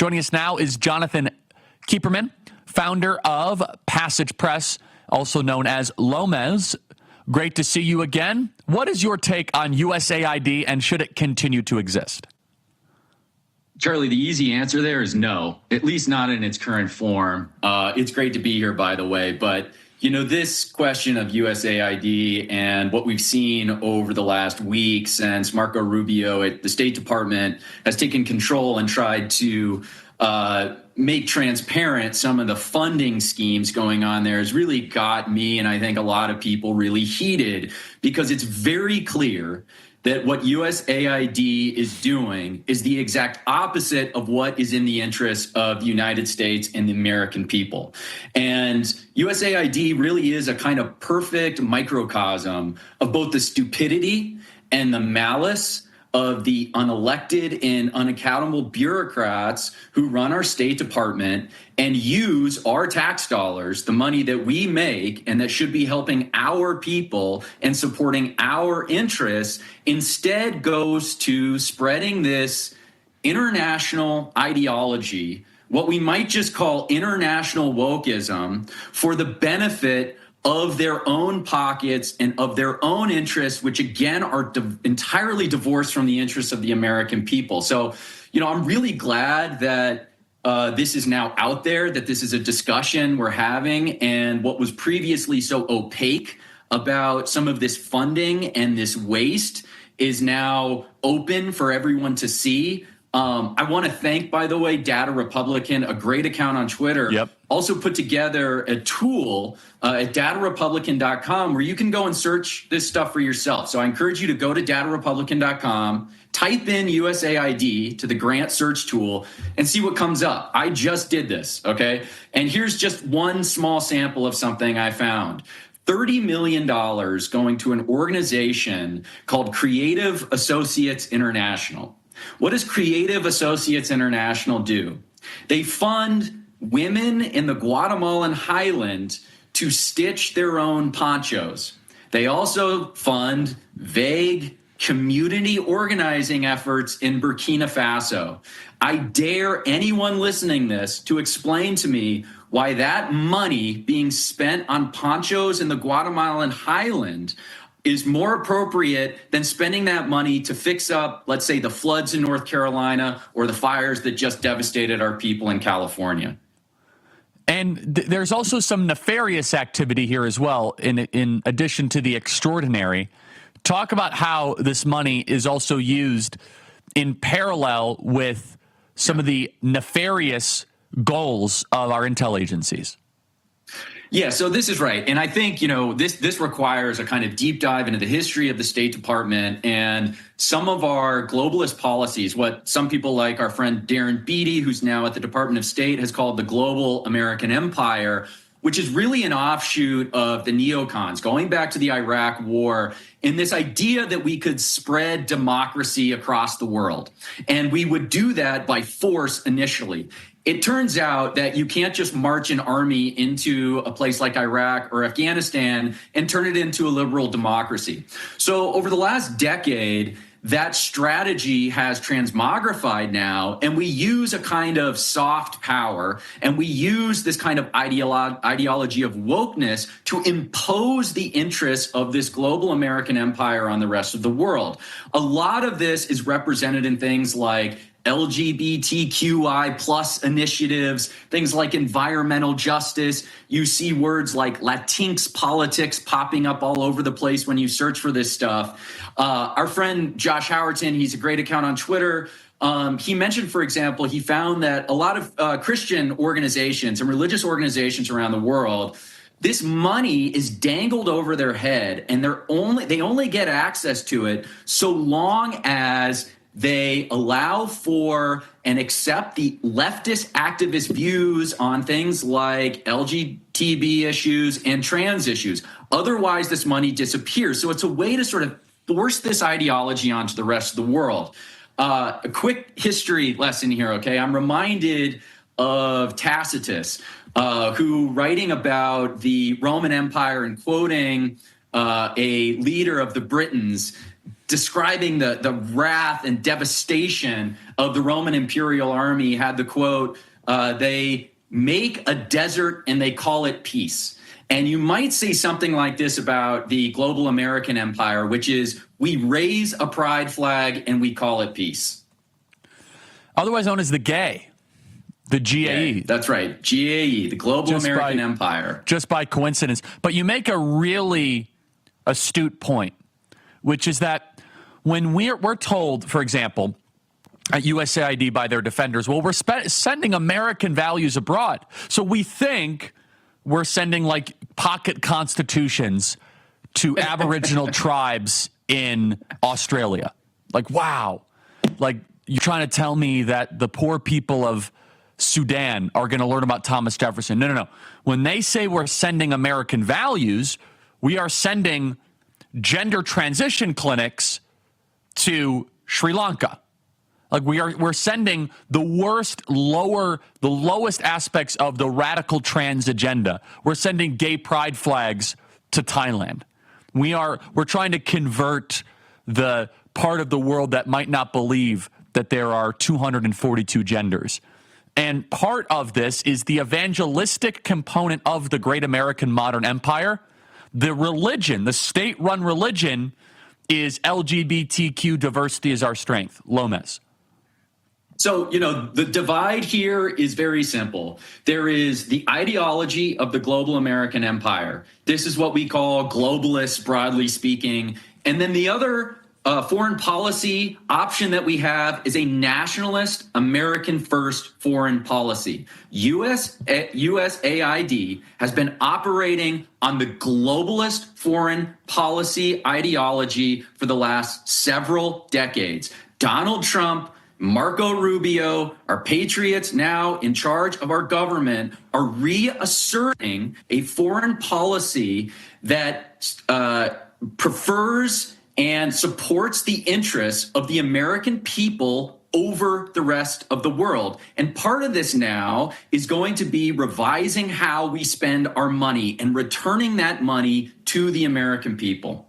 Joining us now is Jonathan Kieperman, founder of Passage Press, also known as Lomez. Great to see you again. What is your take on USAID, and should it continue to exist? Charlie, the easy answer there is no, at least not in its current form. It's great to be here, by the way, but this question of USAID and what we've seen over the last week since Marco Rubio at the State Department has taken control and tried to make transparent some of the funding schemes going on there has really got me, and I think a lot of people, really heated, because it's very clear that what USAID is doing is the exact opposite of what is in the interest of the United States and the American people. And USAID really is a kind of perfect microcosm of both the stupidity and the malice of the unelected and unaccountable bureaucrats who run our State Department and use our tax dollars, the money that we make and that should be helping our people and supporting our interests, instead goes to spreading this international ideology, what we might just call international wokeism, for the benefit of their own pockets and of their own interests, which again are entirely divorced from the interests of the American people. So, I'm really glad that this is now out there, that this is a discussion we're having, and what was previously so opaque about some of this funding and this waste is now open for everyone to see. I want to thank, by the way, Data Republican, a great account on Twitter, also put together a tool at datarepublican.com where you can go and search this stuff for yourself. So I encourage you to go to datarepublican.com, type in USAID to the grant search tool, and see what comes up. I just did this, okay? And here's just one small sample of something I found. $30 million going to an organization called Creative Associates International. What does Creative Associates International do? They fund women in the Guatemalan highland to stitch their own ponchos. They also fund vague community organizing efforts in Burkina Faso. I dare anyone listening this to explain to me why that money being spent on ponchos in the Guatemalan highland is more appropriate than spending that money to fix up, let's say, the floods in North Carolina or the fires that just devastated our people in California. And there's also some nefarious activity here as well, in addition to the extraordinary. Talk about how this money is also used in parallel with some of the nefarious goals of our intel agencies. Yeah, so this is right. And I think, this requires a kind of deep dive into the history of the State Department and some of our globalist policies, what some people like our friend Darren Beattie, who's now at the Department of State, has called the global American empire, which is really an offshoot of the neocons, going back to the Iraq War, in this idea that we could spread democracy across the world. And we would do that by force initially. It turns out that you can't just march an army into a place like Iraq or Afghanistan and turn it into a liberal democracy. So over the last decade, that strategy has transmogrified now, and we use a kind of soft power, and we use this kind of ideology of wokeness to impose the interests of this global American empire on the rest of the world. A lot of this is represented in things like LGBTQI plus initiatives, things like environmental justice. You see words like Latinx politics popping up all over the place when you search for this stuff. Our friend Josh Howerton, he's a great account on Twitter. He mentioned, for example, he found that a lot of Christian organizations and religious organizations around the world, this money is dangled over their head, and they only get access to it so long as they allow for and accept the leftist activist views on things like LGBT issues and trans issues. Otherwise, this money disappears. So it's a way to sort of force this ideology onto the rest of the world. A quick history lesson here, okay? I'm reminded of Tacitus, who, writing about the Roman Empire and quoting a leader of the Britons, describing the wrath and devastation of the Roman imperial army had the quote, they make a desert and they call it peace. And you might say something like this about the global American empire, which is we raise a pride flag and we call it peace. Otherwise known as the GAE, the GAE. Yeah, that's right. GAE, the global American empire. Just by coincidence. But you make a really astute point, which is that when we're told, for example, at USAID by their defenders, well, we're sending American values abroad. So we think we're sending like pocket constitutions to Aboriginal tribes in Australia. Like, wow. Like, you're trying to tell me that the poor people of Sudan are going to learn about Thomas Jefferson. No. When they say we're sending American values, we are sending gender transition clinics to Sri Lanka. Like we're sending the lowest aspects of the radical trans agenda. We're sending gay pride flags to Thailand. We're trying to convert the part of the world that might not believe that there are 242 genders. And part of this is the evangelistic component of the great American modern empire. The religion, the state-run religion, is LGBTQ diversity is our strength. Lomez. So, the divide here is very simple. There is the ideology of the global American empire. This is what we call globalist, broadly speaking. And then the other foreign policy option that we have is a nationalist, American first foreign policy. USAID has been operating on the globalist foreign policy ideology for the last several decades. Donald Trump, Marco Rubio, our patriots now in charge of our government, are reasserting a foreign policy that prefers and supports the interests of the American people over the rest of the world. And part of this now is going to be revising how we spend our money and returning that money to the American people.